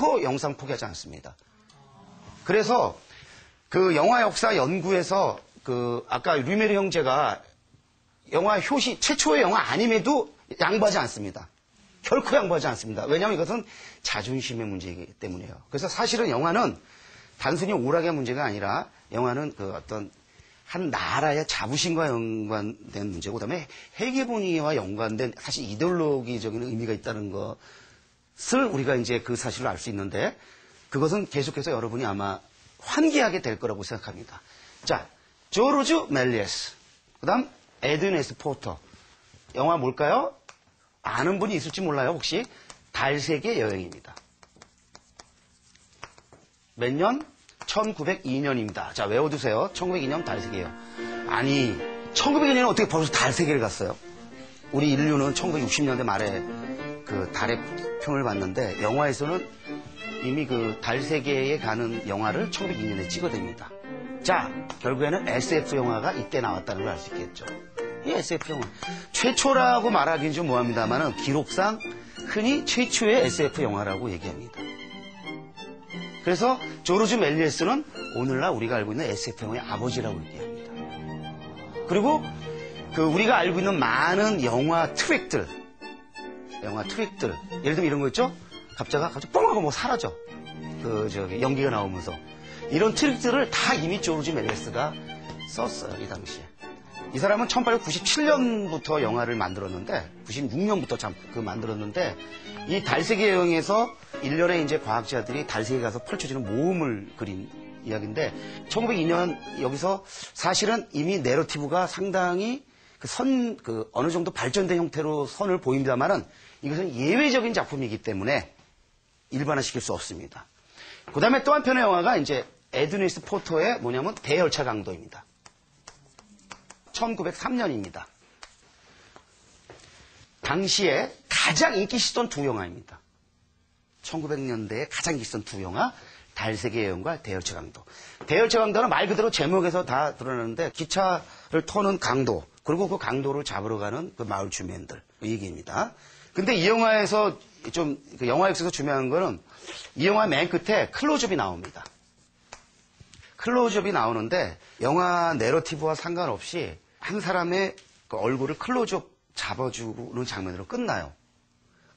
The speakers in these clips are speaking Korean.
결코 영상 포기하지 않습니다. 그래서 그 영화 역사 연구에서 그 아까 류메르 형제가 영화 효시 최초의 영화 아님에도 양보하지 않습니다. 결코 양보하지 않습니다. 왜냐하면 이것은 자존심의 문제이기 때문이에요. 그래서 사실은 영화는 단순히 오락의 문제가 아니라 영화는 그 어떤 한 나라의 자부심과 연관된 문제고, 그다음에 해계본의와 연관된 사실 이데올로기적인 의미가 있다는 것을 우리가 이제 그 사실을 알 수 있는데, 그것은 계속해서 여러분이 아마 환기하게 될 거라고 생각합니다. 자, 조르주 멜리에스, 그다음 에드윈 에스 포터. 영화 뭘까요? 아는 분이 있을지 몰라요. 혹시 달세계 여행입니다. 몇 년? 1902년입니다. 자, 외워두세요. 1902년 달세계 여행. 아니, 1902년에 어떻게 벌써 달세계를 갔어요? 우리 인류는 1960년대 말에 그 달의 표를 봤는데, 영화에서는 이미 그 달세계에 가는 영화를 1902년에 찍어댑니다. 자, 결국에는 SF 영화가 이때 나왔다는 걸 알 수 있겠죠. 이 SF 영화. 최초라고 말하기는 좀 뭐합니다만은 기록상 흔히 최초의 SF 영화라고 얘기합니다. 그래서 조르주 멜리에스는 오늘날 우리가 알고 있는 SF 영화의 아버지라고 얘기합니다. 그리고 그 우리가 알고 있는 많은 영화 트릭들, 예를 들면 이런 거 있죠? 갑자기 뻥 하고 뭐 사라져. 연기가 나오면서. 이런 트릭들을 다 이미 조르주 멜리에스가 썼어요, 이 당시에. 이 사람은 1897년부터 영화를 만들었는데, 96년부터 만들었는데, 이 달세계 여행에서 일련의 이제 과학자들이 달세계에 가서 펼쳐지는 모험을 그린 이야기인데, 1902년 여기서 사실은 이미 내러티브가 상당히 어느 정도 발전된 형태로 선을 보입니다만은 이것은 예외적인 작품이기 때문에 일반화시킬 수 없습니다. 그 다음에 또 한편의 영화가 이제 에드윈 에스 포터의 뭐냐면 대열차 강도입니다. 1903년입니다. 당시에 가장 인기 있었던 두 영화입니다. 1900년대에 가장 인기 있었던 두 영화, 달세계 여행과 대열차 강도. 대열차 강도는 말 그대로 제목에서 다 드러나는데 기차를 터는 강도, 그리고 그 강도를 잡으러 가는 그 마을 주민들, 그 얘기입니다. 근데 이 영화에서 그 영화 역사에서 중요한 거는 이 영화 맨 끝에 클로즈업이 나옵니다. 클로즈업이 나오는데 영화 내러티브와 상관없이 한 사람의 그 얼굴을 클로즈업 잡아주는 장면으로 끝나요.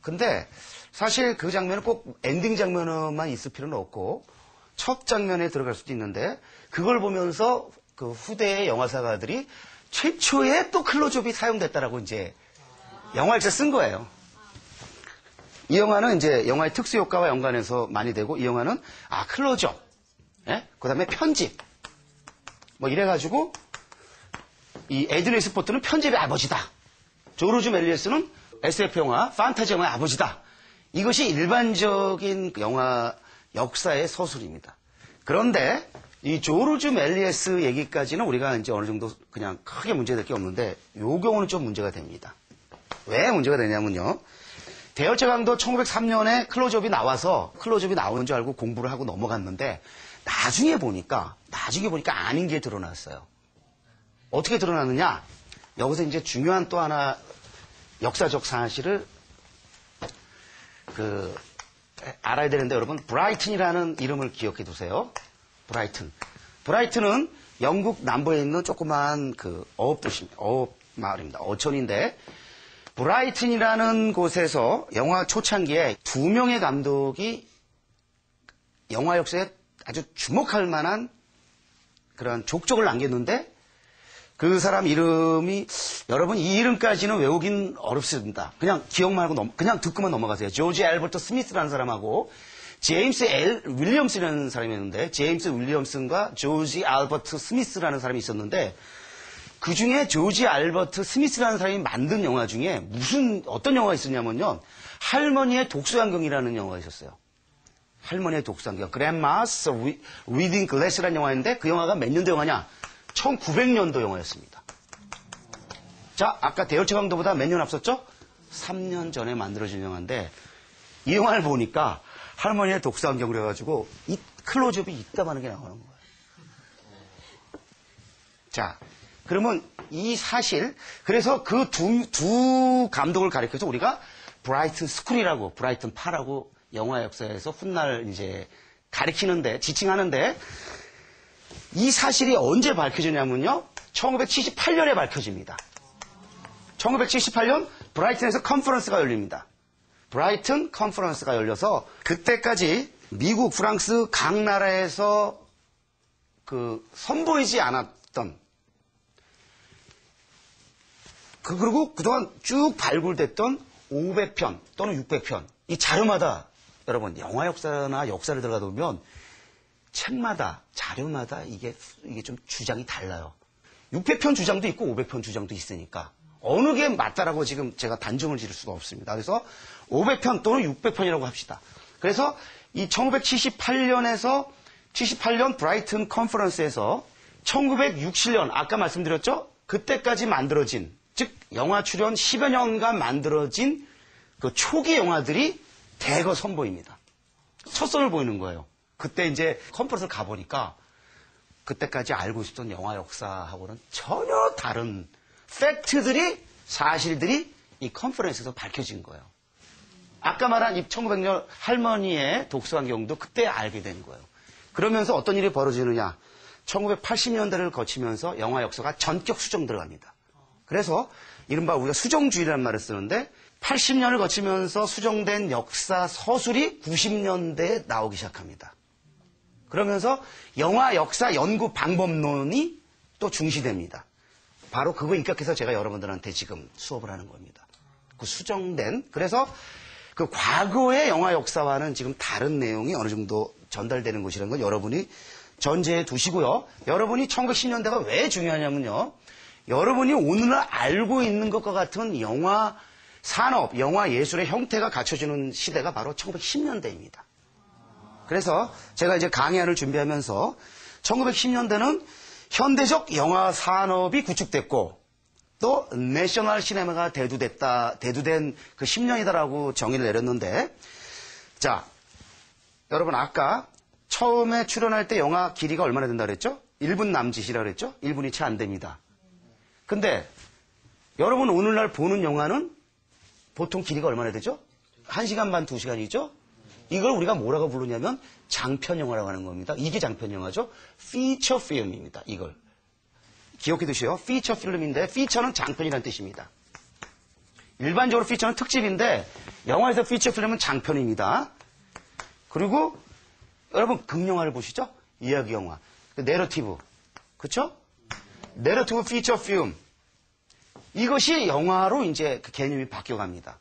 근데 사실 그 장면은 꼭 엔딩 장면만 있을 필요는 없고 첫 장면에 들어갈 수도 있는데, 그걸 보면서 그 후대의 영화사가들이 최초의 또 클로즈업이 사용됐다라고 이제 영화에서 쓴 거예요. 이 영화는 이제 영화의 특수 효과와 연관해서 많이 되고, 이 영화는 클로즈업, 예? 그 다음에 편집, 뭐 이래가지고 이 에드윈 에스 포터는 편집의 아버지다. 조르주 멜리에스는 SF 영화, 판타지 영화의 아버지다. 이것이 일반적인 영화 역사의 서술입니다. 그런데 이 조르주 멜리에스 얘기까지는 우리가 이제 어느 정도 그냥 크게 문제될 게 없는데, 요 경우는 좀 문제가 됩니다. 왜 문제가 되냐면요. 대열차 강도 1903년에 클로즈업이 나와서 클로즈업이 나오는 줄 알고 공부를 하고 넘어갔는데, 나중에 보니까 아닌 게 드러났어요. 어떻게 드러났느냐? 여기서 이제 중요한 또 하나 역사적 사실을 알아야 되는데, 여러분, 브라이튼이라는 이름을 기억해 두세요. 브라이튼은 영국 남부에 있는 조그만 어업 마을입니다. 어촌인데, 브라이튼이라는 곳에서 영화 초창기에 두 명의 감독이 영화 역사에 아주 주목할 만한 그런 족적을 남겼는데, 그 사람 이름이, 여러분 이 이름까지는 외우긴 어렵습니다. 그냥 기억만 하고 그냥 듣고만 넘어가세요. 조지 알버트 스미스라는 사람하고 제임스 L. 윌리엄스라는 사람이 있는데, 제임스 윌리엄슨과 조지 알버트 스미스라는 사람이 있었는데, 그 중에 조지 알버트 스미스라는 사람이 만든 영화 중에 어떤 영화가 있었냐면요. 할머니의 독서안경이라는 영화가 있었어요. 할머니의 독서안경. Grandma's Reading Glass라는 영화인데, 그 영화가 몇 년도 영화냐? 1900년도 영화였습니다. 자, 아까 대열차 강도보다 몇 년 앞섰죠? 3년 전에 만들어진 영화인데, 이 영화를 보니까 할머니의 독서안경을 해가지고 이 클로즈업이 이따만한 게 나오는 거예요. 자, 그러면 이 사실, 그래서 그 두 감독을 가리켜서 우리가 브라이튼 스쿨이라고, 브라이튼 파라고 영화 역사에서 훗날 이제 가리키는데, 지칭하는데, 이 사실이 언제 밝혀지냐면요. 1978년에 밝혀집니다. 1978년 브라이튼에서 컨퍼런스가 열립니다. 브라이튼 컨퍼런스가 열려서 그때까지 미국, 프랑스 각 나라에서 선보이지 않았던 그리고 그동안 쭉 발굴됐던 500편 또는 600편 이 자료마다 여러분 영화 역사나 역사를 들어가다 보면 책마다 자료마다 이게 좀 주장이 달라요. 600편 주장도 있고 500편 주장도 있으니까 어느 게 맞다라고 지금 제가 단정을 지을 수가 없습니다. 그래서 500편 또는 600편이라고 합시다. 그래서 이 1978년에서 78년 브라이튼 컨퍼런스에서 1960년 아까 말씀드렸죠? 그때까지 만들어진 즉 영화 출연 10여 년간 만들어진 그 초기 영화들이 대거 선보입니다. 첫 선을 보이는 거예요. 그때 이제 컨퍼런스를 가보니까 그때까지 알고 있었던 영화 역사하고는 전혀 다른 팩트들이 사실들이 이 컨퍼런스에서 밝혀진 거예요. 아까 말한 이 1900년 할머니의 독서한 경우도 그때 알게 된 거예요. 그러면서 어떤 일이 벌어지느냐. 1980년대를 거치면서 영화 역사가 전격 수정 들어갑니다. 그래서 이른바 우리가 수정주의라는 말을 쓰는데 80년을 거치면서 수정된 역사 서술이 90년대에 나오기 시작합니다. 그러면서 영화 역사 연구 방법론이 또 중시됩니다. 바로 그거 입각해서 제가 여러분들한테 지금 수업을 하는 겁니다. 그 수정된 그래서 그 과거의 영화 역사와는 지금 다른 내용이 어느 정도 전달되는 것이라는 걸 여러분이 전제해 두시고요. 여러분이 1910년대가 왜 중요하냐면요. 여러분이 오늘날 알고 있는 것과 같은 영화 산업, 영화 예술의 형태가 갖춰지는 시대가 바로 1910년대입니다. 그래서 제가 이제 강의안을 준비하면서 1910년대는 현대적 영화 산업이 구축됐고 또 내셔널 시네마가 대두된 그 10년이다라고 정의를 내렸는데 자, 여러분 아까 처음에 출연할 때 영화 길이가 얼마나 된다 그랬죠? 1분 남짓이라고 그랬죠? 1분이 채 안 됩니다. 근데 여러분 오늘날 보는 영화는 보통 길이가 얼마나 되죠? 1시간 반, 2시간이죠? 이걸 우리가 뭐라고 부르냐면 장편 영화라고 하는 겁니다. 이게 장편 영화죠. 피처 필름입니다. 이걸. 기억해 두시오. 피처 필름인데 피처는 장편이라는 뜻입니다. 일반적으로 피처는 특집인데 영화에서 피처 필름은 장편입니다. 그리고 여러분 극영화를 보시죠? 이야기 영화. 내러티브. 그렇죠? 내러티브 피처 필름. 이것이 영화로 이제 그 개념이 바뀌어갑니다.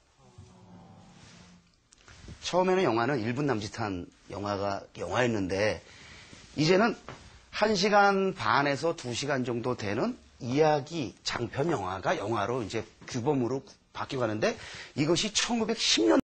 처음에는 영화는 1분 남짓한 영화였는데 이제는 1시간 반에서 2시간 정도 되는 이야기 장편 영화가 영화로 이제 규범으로 바뀌어가는데 이것이 1910년